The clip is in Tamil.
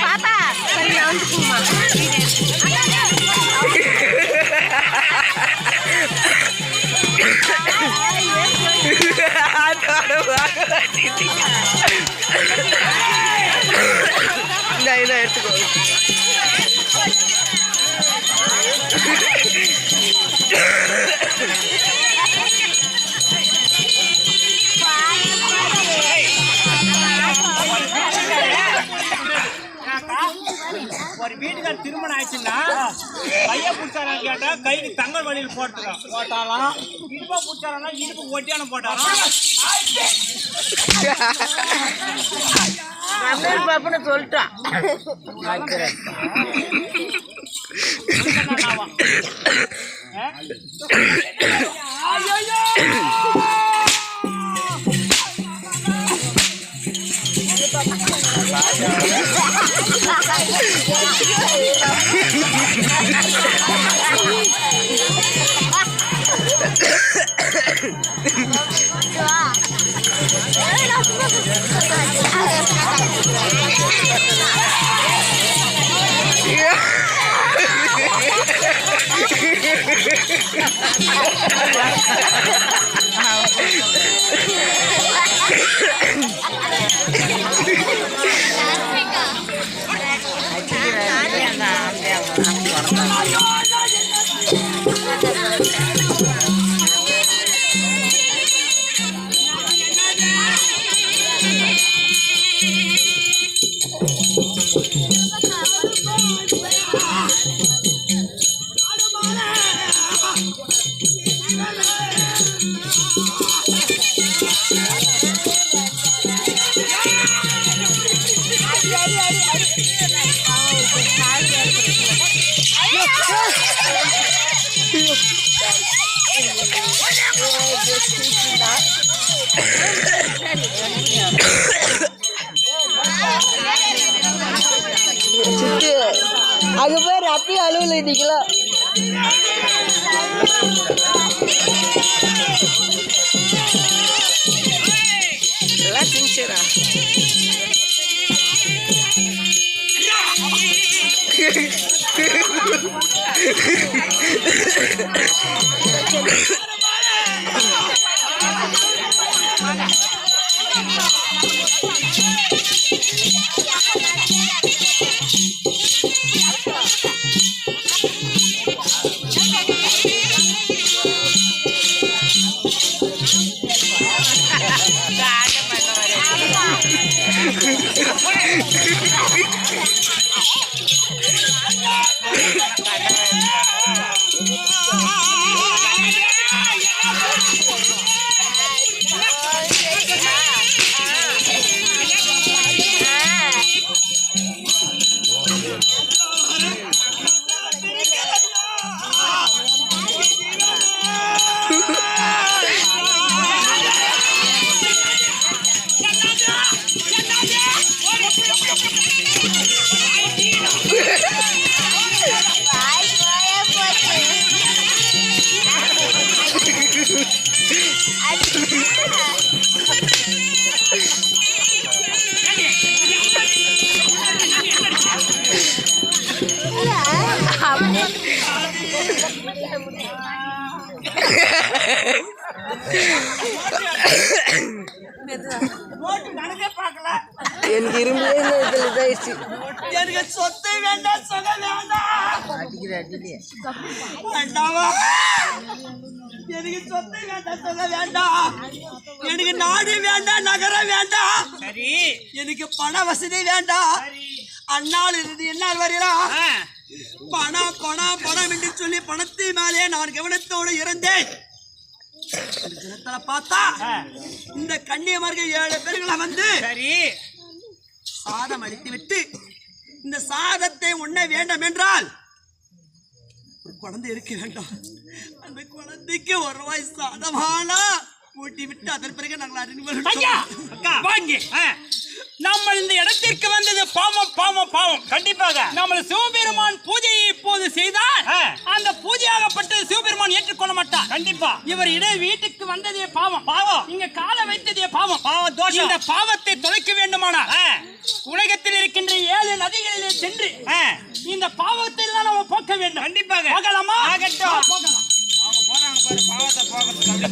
பாப்பா சரி வந்து போமா இதை எடுத்துக்கோ. ஒரு வீட்டுக்கார திருமணம் ஆயிடுச்சுன்னா கையை பிடிச்சாரான்னு கேட்டா கைக்கு தங்கல் வழியில் போட்டாலாம், இடுப்பை பிடிச்சாரா இடுப்பு ஒட்டியான போட்டாராம். பாப்புன்னு சொல்லிட்டான். அது பேர் அப்படி அலுவல இன்னைங்களா எல்லாம் சின்சியரா எனக்கு இரும்பு எனக்கு சொத்து வேண்டாம், சொக வேண்டாம், எனக்கு சொத்து வேண்டாம், சொக வேண்டாம், எனக்கு நாடு வேண்டாம், நகரம் வேண்டாம், எனக்கு பண வசதி வேண்டாம். அண்ணால் இருந்து என்னால் வரையலாம் பணம் பணம் பணம் என்று சொல்லி பணத்தை மேலே நான் கவனத்தோடு இருந்தேன். பார்த்தா இந்த கன்னியமார்கள் 7 பேர்களை வந்து சாதம் அளித்து விட்டு இந்த சாதத்தை உண்ண வேண்டும் என்றால் ஒரு குழந்தை இருக்க வேண்டும். அந்த குழந்தைக்கு 1 ரூபாய் சாதமானா ஊட்டி விட்டு அதன் பிறகு நாங்கள் அறிமுகம். நம்ம இந்த இடத்திற்கு வந்தது பாவம் பாவம் பாவம். கண்டிப்பாக நம்ம சிவபெருமான் பூஜையை இப்போது செய்தால் அந்த பூஜையாகப்பட்டது சிவபெருமான் ஏற்றுக்கொள்ள மாட்டார். கண்டிப்பா இவர் வீட்டுக்கு வந்ததே பாவம் பாவம், இங்க காலை வைத்ததே பாவம் பாவம் தோஷம். இந்த பாவத்தை தொலைக்க வேண்டுமானால் உலகத்தில் இருக்கின்ற 7 நதிகளிலே சென்று இந்த பாவத்தை எல்லாம் நம்ம போக்க வேண்டும். கண்டிப்பாக போகலாமா? ஆகட்டும். போகலாம். அவங்க போறாங்க பாரு பாவத்தை போகிறதுக்கு.